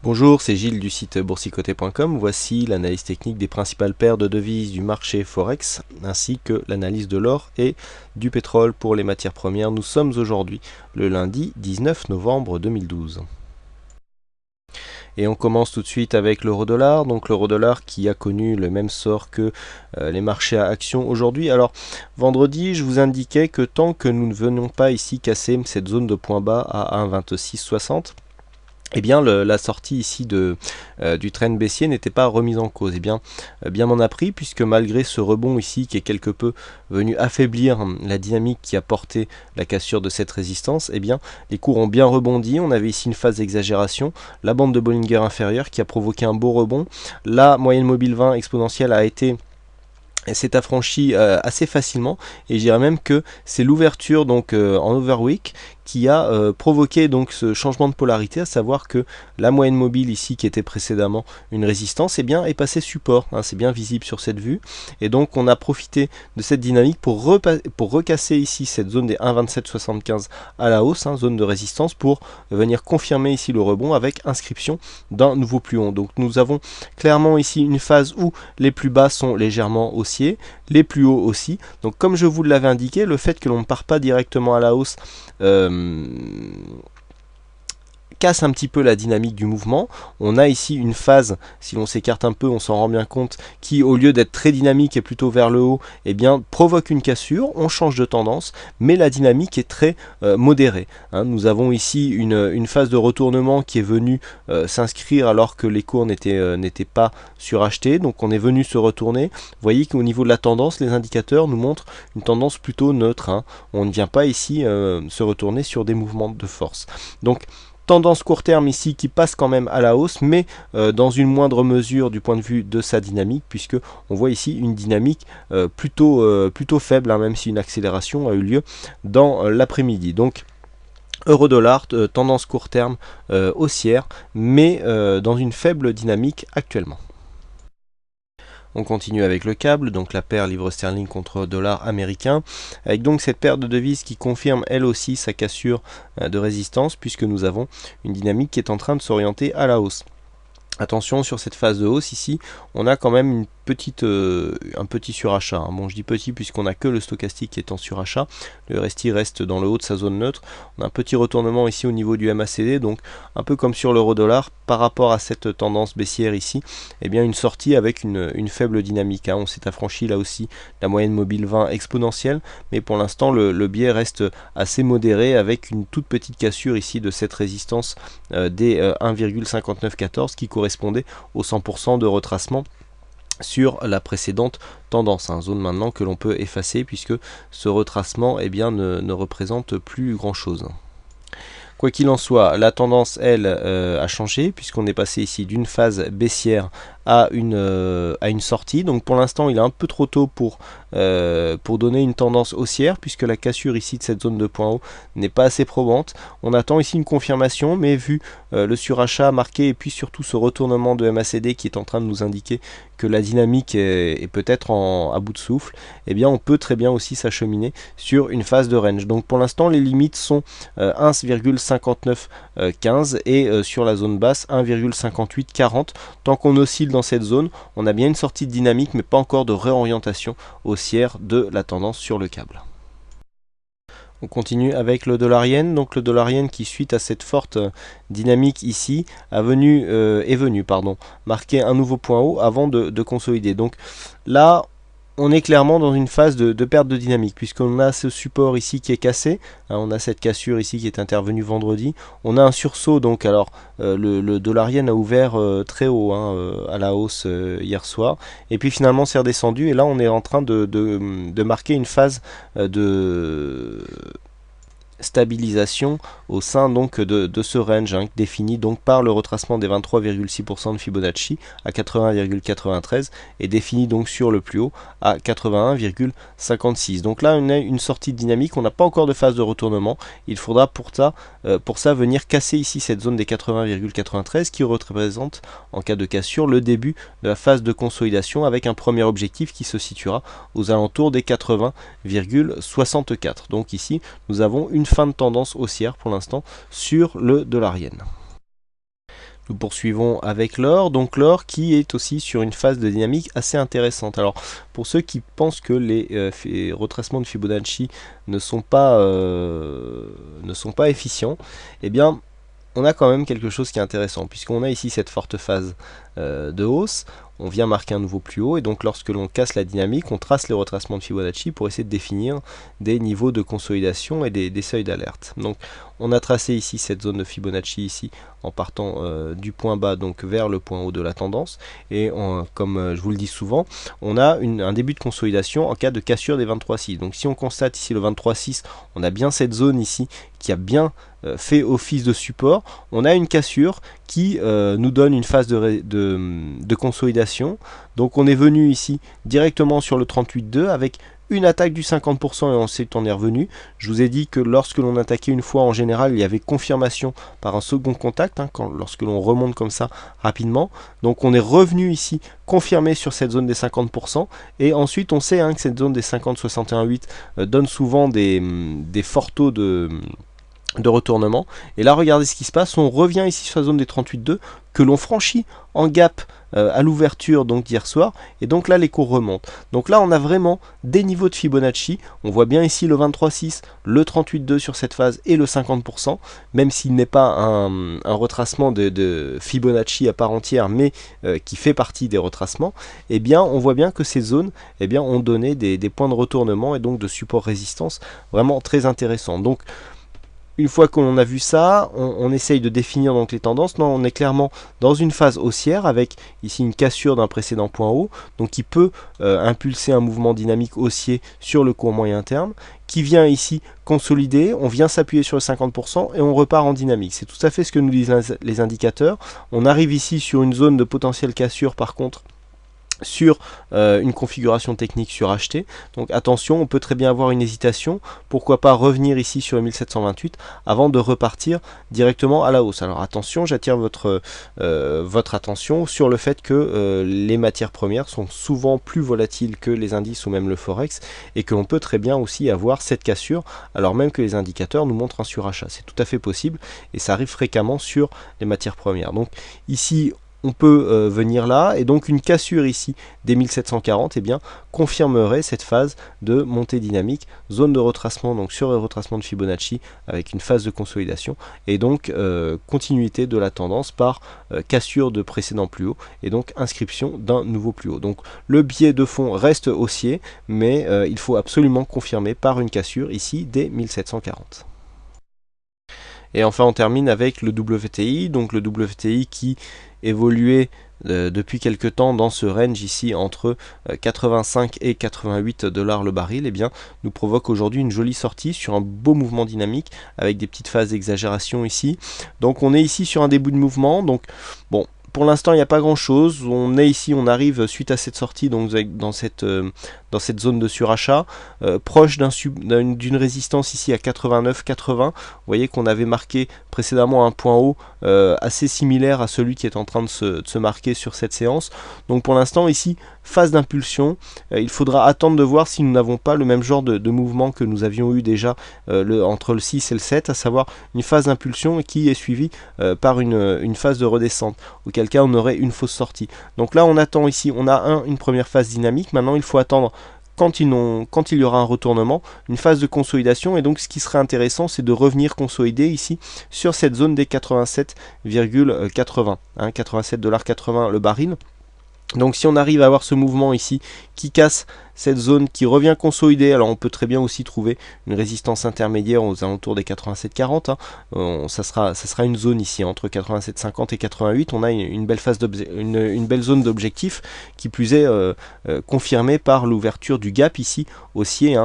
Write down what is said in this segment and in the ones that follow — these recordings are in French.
Bonjour, c'est Gilles du site boursicoté.com. Voici l'analyse technique des principales paires de devises du marché Forex, ainsi que l'analyse de l'or et du pétrole pour les matières premières. Nous sommes aujourd'hui le lundi 19 novembre 2012. Et on commence tout de suite avec l'euro-dollar. Donc l'euro-dollar qui a connu le même sort que les marchés à actions aujourd'hui. Alors vendredi, je vous indiquais que tant que nous ne venons pas ici casser cette zone de point bas à 1,2660, eh bien la sortie ici du trend baissier n'était pas remise en cause. Eh bien, bien m'en a pris, puisque malgré ce rebond ici qui est quelque peu venu affaiblir la dynamique qui a porté la cassure de cette résistance, eh bien les cours ont bien rebondi. On avait ici une phase d'exagération, la bande de Bollinger inférieure qui a provoqué un beau rebond. La moyenne mobile 20 exponentielle s'est affranchie assez facilement, et je dirais même que c'est l'ouverture donc en overweek qui a provoqué donc ce changement de polarité, à savoir que la moyenne mobile ici qui était précédemment une résistance, eh bien est passée support, hein, c'est bien visible sur cette vue, et donc on a profité de cette dynamique pour recasser ici cette zone des 1,2775 à la hausse, hein, zone de résistance, pour venir confirmer ici le rebond avec inscription d'un nouveau plus haut. Donc nous avons clairement ici une phase où les plus bas sont légèrement haussiers, les plus hauts aussi. Donc comme je vous l'avais indiqué, le fait que l'on ne part pas directement à la hausse casse un petit peu la dynamique du mouvement. On a ici une phase, si l'on s'écarte un peu, on s'en rend bien compte, qui au lieu d'être très dynamique et plutôt vers le haut, eh bien provoque une cassure, on change de tendance, mais la dynamique est très modérée, hein. Nous avons ici une phase de retournement qui est venue s'inscrire alors que les cours n'étaient pas surachetés, donc on est venu se retourner. Vous voyez qu'au niveau de la tendance, les indicateurs nous montrent une tendance plutôt neutre, hein. On ne vient pas ici se retourner sur des mouvements de force. Donc tendance court terme ici qui passe quand même à la hausse, mais dans une moindre mesure du point de vue de sa dynamique, puisque on voit ici une dynamique plutôt faible, hein, même si une accélération a eu lieu dans l'après-midi. Donc euro-dollar, tendance court terme haussière, mais dans une faible dynamique actuellement. On continue avec le câble, donc la paire livre sterling contre dollar américain, avec donc cette paire de devises qui confirme elle aussi sa cassure de résistance, puisque nous avons une dynamique qui est en train de s'orienter à la hausse. Attention, sur cette phase de hausse ici, on a quand même un petit surachat, hein. Bon, je dis petit puisqu'on n'a que le stochastique qui est en surachat, le RSI reste dans le haut de sa zone neutre. On a un petit retournement ici au niveau du MACD, donc un peu comme sur l'euro-dollar, par rapport à cette tendance baissière ici, eh bien une sortie avec une faible dynamique, hein. On s'est affranchi là aussi la moyenne mobile 20 exponentielle, mais pour l'instant le biais reste assez modéré, avec une toute petite cassure ici de cette résistance des 1,5914 qui correspondait au 100% de retracement sur la précédente tendance, hein, zone maintenant que l'on peut effacer, puisque ce retracement eh bien, ne représente plus grand chose. Quoi qu'il en soit, la tendance, elle, a changé, puisqu'on est passé ici d'une phase baissière à une sortie. Donc pour l'instant, il est un peu trop tôt pour donner une tendance haussière, puisque la cassure ici de cette zone de point haut n'est pas assez probante. On attend ici une confirmation, mais vu le surachat marqué, et puis surtout ce retournement de MACD qui est en train de nous indiquer que la dynamique est peut-être à bout de souffle, eh bien on peut très bien aussi s'acheminer sur une phase de range. Donc pour l'instant, les limites sont 1,5915 et sur la zone basse 1,5840. Tant qu'on oscille dans cette zone, on a bien une sortie de dynamique, mais pas encore de réorientation haussière de la tendance sur le câble. On continue avec le dollar-yen. Donc le dollar-yen qui, suite à cette forte dynamique ici, est venu marquer un nouveau point haut avant de consolider. Donc là, on est clairement dans une phase de perte de dynamique, puisqu'on a ce support ici qui est cassé, hein, on a cette cassure ici qui est intervenue vendredi, on a un sursaut, donc alors le dollar yen a ouvert très haut, hein, à la hausse hier soir, et puis finalement c'est redescendu, et là on est en train de marquer une phase de stabilisation au sein donc de ce range, hein, défini donc par le retracement des 23,6% de Fibonacci à 80,93 et défini donc sur le plus haut à 81,56. Donc là on a une sortie de dynamique, on n'a pas encore de phase de retournement, il faudra pour ça venir casser ici cette zone des 80,93 qui représente en cas de cassure le début de la phase de consolidation, avec un premier objectif qui se situera aux alentours des 80,64. Donc ici nous avons une fin de tendance haussière pour l'instant sur le dollar yen. Nous poursuivons avec l'or, donc l'or qui est aussi sur une phase de dynamique assez intéressante. Alors pour ceux qui pensent que les retracements de Fibonacci ne sont pas efficients, eh bien on a quand même quelque chose qui est intéressant, puisqu'on a ici cette forte phase de hausse, on vient marquer un nouveau plus haut, et donc lorsque l'on casse la dynamique, on trace les retracements de Fibonacci pour essayer de définir des niveaux de consolidation et des seuils d'alerte. Donc on a tracé ici cette zone de Fibonacci ici, en partant du point bas donc vers le point haut de la tendance, et comme je vous le dis souvent, on a un début de consolidation en cas de cassure des 23,6. Donc si on constate ici le 23,6, on a bien cette zone ici qui a bien fait office de support, on a une cassure qui nous donne une phase de consolidation. Donc on est venu ici directement sur le 38,2 avec une attaque du 50% et ensuite on est revenu. Je vous ai dit que lorsque l'on attaquait une fois, en général, il y avait confirmation par un second contact, lorsque l'on remonte comme ça rapidement. Donc on est revenu ici, confirmé sur cette zone des 50%, et ensuite on sait que cette zone des 50-61,8 donne souvent des forts taux de retournement. Et là, regardez ce qui se passe, on revient ici sur la zone des 38,2 que l'on franchit en gap à l'ouverture donc d'hier soir, et donc là les cours remontent. Donc là on a vraiment des niveaux de Fibonacci, on voit bien ici le 23,6, le 38,2 sur cette phase et le 50%, même s'il n'est pas un retracement de Fibonacci à part entière, mais qui fait partie des retracements, et bien on voit bien que ces zones ont donné des points de retournement et donc de support résistance vraiment très intéressants. Donc une fois qu'on a vu ça, on essaye de définir donc les tendances. Non, on est clairement dans une phase haussière avec ici une cassure d'un précédent point haut, donc qui peut impulser un mouvement dynamique haussier sur le court moyen terme, qui vient ici consolider, on vient s'appuyer sur le 50% et on repart en dynamique. C'est tout à fait ce que nous disent les indicateurs. On arrive ici sur une zone de potentielle cassure par contre, sur une configuration technique surachetée. Donc attention, on peut très bien avoir une hésitation, pourquoi pas revenir ici sur 1728 avant de repartir directement à la hausse. Alors attention, j'attire votre attention sur le fait que les matières premières sont souvent plus volatiles que les indices ou même le forex, et que l'on peut très bien aussi avoir cette cassure alors même que les indicateurs nous montrent un surachat. C'est tout à fait possible et ça arrive fréquemment sur les matières premières. Donc ici on peut venir là, et donc une cassure ici des 1740 confirmerait cette phase de montée dynamique, zone de retracement donc sur le retracement de Fibonacci avec une phase de consolidation, et donc continuité de la tendance par cassure de précédent plus haut, et donc inscription d'un nouveau plus haut. Donc le biais de fond reste haussier, mais il faut absolument confirmer par une cassure ici des 1740. Et enfin on termine avec le WTI, donc le WTI qui évoluait depuis quelque temps dans ce range ici entre 85 et 88 dollars le baril, nous provoque aujourd'hui une jolie sortie sur un beau mouvement dynamique avec des petites phases d'exagération ici. Donc on est ici sur un début de mouvement, donc bon, pour l'instant il n'y a pas grand chose, on est ici, on arrive suite à cette sortie donc dans cette zone de surachat, proche d'une résistance ici à 89-80. Vous voyez qu'on avait marqué précédemment un point haut assez similaire à celui qui est en train de se marquer sur cette séance. Donc pour l'instant ici, phase d'impulsion, il faudra attendre de voir si nous n'avons pas le même genre de mouvement que nous avions eu déjà entre le 6 et le 7, à savoir une phase d'impulsion qui est suivie par une phase de redescente, auquel cas on aurait une fausse sortie. Donc là on attend ici, on a une première phase dynamique, maintenant il faut attendre quand il y aura un retournement, une phase de consolidation, et donc ce qui serait intéressant c'est de revenir consolider ici sur cette zone des 87,80, 87,80 le baril. Donc si on arrive à avoir ce mouvement ici qui casse cette zone, qui revient consolider, alors on peut très bien aussi trouver une résistance intermédiaire aux alentours des 87,40, ça sera une zone ici entre 87,50 et 88, on a une belle phase une belle zone d'objectif, qui plus est confirmée par l'ouverture du gap ici haussier,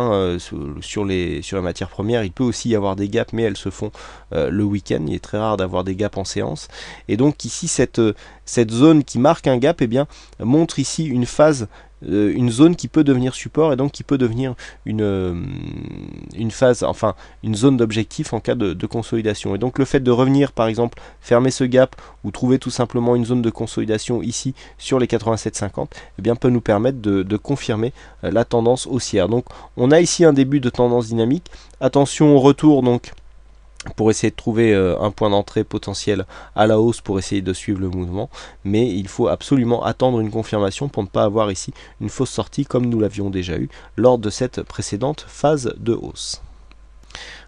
sur la matière première. Il peut aussi y avoir des gaps, mais elles se font le week-end, il est très rare d'avoir des gaps en séance, et donc ici cette zone qui marque un gap montre ici une phase, une zone qui peut devenir support, et donc qui peut devenir une phase, enfin une zone d'objectif en cas de consolidation. Et donc le fait de revenir par exemple fermer ce gap ou trouver tout simplement une zone de consolidation ici sur les 87,50 peut nous permettre de confirmer la tendance haussière. Donc on a ici un début de tendance dynamique. Attention au retour donc pour essayer de trouver un point d'entrée potentiel à la hausse pour essayer de suivre le mouvement, mais il faut absolument attendre une confirmation pour ne pas avoir ici une fausse sortie comme nous l'avions déjà eu lors de cette précédente phase de hausse.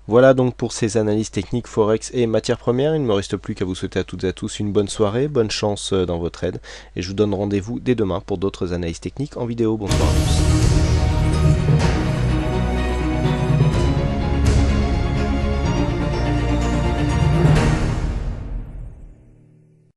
Voilà donc pour ces analyses techniques Forex et matières premières. Il ne me reste plus qu'à vous souhaiter à toutes et à tous une bonne soirée, bonne chance dans votre trade, et je vous donne rendez-vous dès demain pour d'autres analyses techniques en vidéo. Bonsoir à tous.